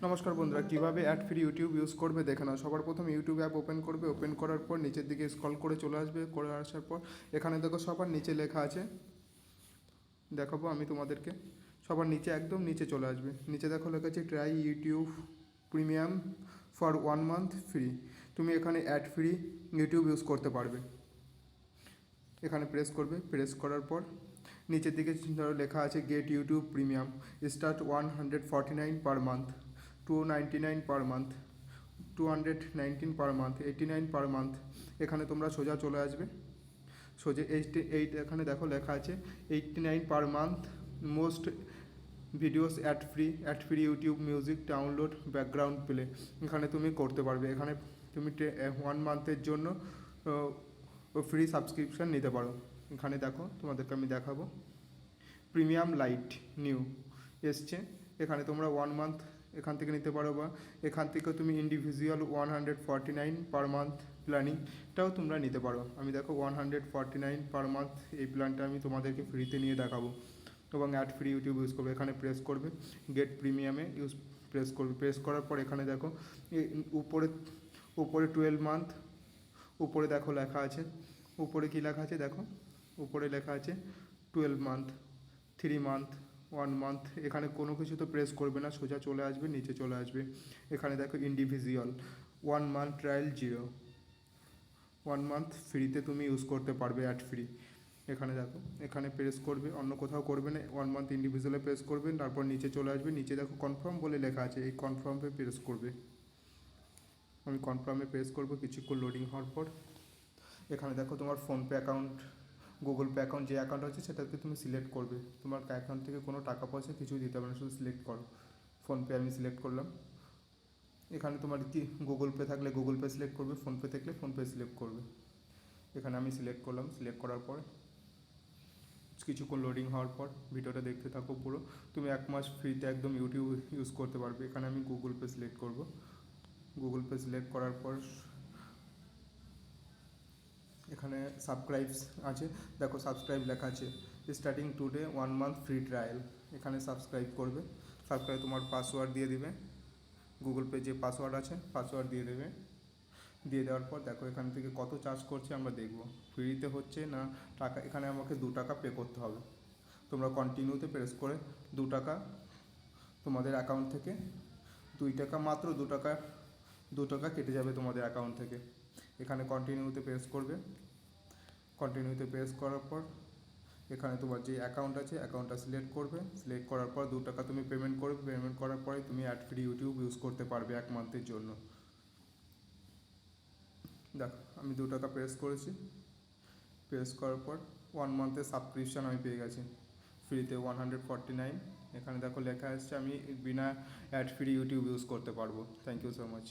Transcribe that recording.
নমস্কার বন্ধুরা, কিভাবে অ্যাড ফ্রি ইউটিউব ইউজ করবে দেখে নাও। সবার প্রথমে ইউটিউব অ্যাপ ওপেন করবে। ওপেন করার পর নিচের দিকে স্ক্রল করে চলে আসবে। করে আসার পর এখানে দেখো সবার নিচে লেখা আছে, দেখাবো আমি তোমাদেরকে। সবার নিচে একদম নিচে চলে আসবে। নিচে দেখো লেখা আছে try YouTube premium for 1 month free. তুমি এখানে অ্যাড ফ্রি ইউটিউব ইউজ করতে পারবে। এখানে প্রেস করবে। প্রেস করার পর নিচের দিকে ধরো লেখা আছে get YouTube premium start 149 per month, 299 per month, 219 per month, 89 per month. এখানে তোমরা সোজা চলে আসবে। সোজা এখানে দেখো লেখা আছে 89 per month, most videos add free YouTube music download background play. এখানে তুমি করতে পারবে। এখানে তুমি 1 মান্থের জন্য ফ্রি সাবস্ক্রিপশান নিতে পারো। এখানে দেখো তোমাদেরকে আমি দেখাবো, প্রিমিয়াম লাইট নিউ এসছে। এখানে তোমরা 1 মান্থ এখান থেকে নিতে পারো, বা এখান থেকে তুমি ইন্ডিভিজুয়াল 149 পার মান্থ প্ল্যানিংটাও তোমরা নিতে পারো। আমি দেখো 149 পার মান্থ এই প্ল্যানটা আমি তোমাদেরকে ফ্রিতে নিয়ে দেখাবো, এবং অ্যাড ফ্রি ইউটিউব ইউজ করবে। এখানে প্রেস করবে, গেট প্রিমিয়ামে প্রেস করবে। প্রেস করার পর এখানে দেখো উপরে উপরে 12 মান্থ, উপরে দেখো লেখা আছে, উপরে কী লেখা আছে দেখো, উপরে লেখা আছে 12 মান্থ, 3 মান্থ, 1 মান্থ। এখানে কোনো কিছু তো প্রেস করবে না, সোজা চলে আসবে, নিচে চলে আসবে। এখানে দেখো ইন্ডিভিজুয়াল 1 মান্থ ট্রায়াল 0, 1 মান্থ ফ্রিতে তুমি ইউজ করতে পারবে অ্যাড ফ্রি। এখানে দেখো, এখানে প্রেস করবে, অন্য কোথাও করবে না, 1 মান্থ ইন্ডিভিজুয়ালে প্রেস করবে। তারপর নিচে চলে আসবে, নিচে দেখো কনফার্ম বলে লেখা আছে, এই কনফার্মে প্রেস করবে। আমি কনফার্মে প্রেস করব। কিছুক্ষণ লোডিং হওয়ার পর এখানে দেখো তোমার PhonePe account, Google pay account, যে অ্যাকাউন্ট আছে সেটাকে তুমি সিলেক্ট করবে। তোমার অ্যাকাউন্ট থেকে কোনো টাকা পয়সা কিছুই দিতে হবে না, শুধু সিলেক্ট করো। ফোনপে আমি সিলেক্ট করলাম। এখানে তোমার কি গুগল পে থাকলে গুগল পে সিলেক্ট করবে, ফোনপে থাকলে ফোনপে সিলেক্ট করবে। এখানে আমি সিলেক্ট করলাম। সিলেক্ট করার পর কিছুক্ষণ লোডিং হওয়ার পর ভিডিওটা দেখতে থাকো পুরো। তুমি 1 মাস ফ্রিতে একদম ইউটিউব ইউজ করতে পারবে। এখানে আমি গুগল পে সিলেক্ট করব। গুগল পে সিলেক্ট করার পর এখানে সাবস্ক্রাইবস আছে, দেখো সাবস্ক্রাইব লেখা আছে, starting today 1 month free trial. এখানে সাবস্ক্রাইব করবে। সাবস্ক্রাইব তোমার পাসওয়ার্ড দিয়ে দিবে, গুগল পে যে পাসওয়ার্ড আছে পাসওয়ার্ড দিয়ে দেবে। দিয়ে দেওয়ার পর দেখো এখান থেকে কত চার্জ করছে আমরা দেখব, ফ্রিতে হচ্ছে না টাকা। এখানে আমাকে 2 টাকা পে করতে হবে। তোমরা কন্টিনিউতে প্রেস করে 2 টাকা তোমাদের অ্যাকাউন্ট থেকে, 2 টাকা, মাত্র 2 টাকা কেটে যাবে তোমাদের অ্যাকাউন্ট থেকে। এখানে কন্টিনিউতে প্রেস করবে। কন্টিনিউতে প্রেস করার পর এখানে তোমার যে অ্যাকাউন্ট আছে অ্যাকাউন্টটা সিলেক্ট করবে। সিলেক্ট করার পর 2 টাকা তুমি পেমেন্ট করবে। পেমেন্ট করার পরে তুমি অ্যাড ফ্রি ইউটিউব ইউজ করতে পারবে 1 মান্থের জন্য। দেখো আমি 2 টাকা প্রেস করেছি। প্রেস করার পর 1 মান্থের সাবস্ক্রিপশান আমি পেয়ে গেছি ফ্রিতে 149। এখানে দেখো লেখা আসছে আমি বিনা অ্যাড ফ্রি ইউটিউব ইউজ করতে পারবো। Thank you so much.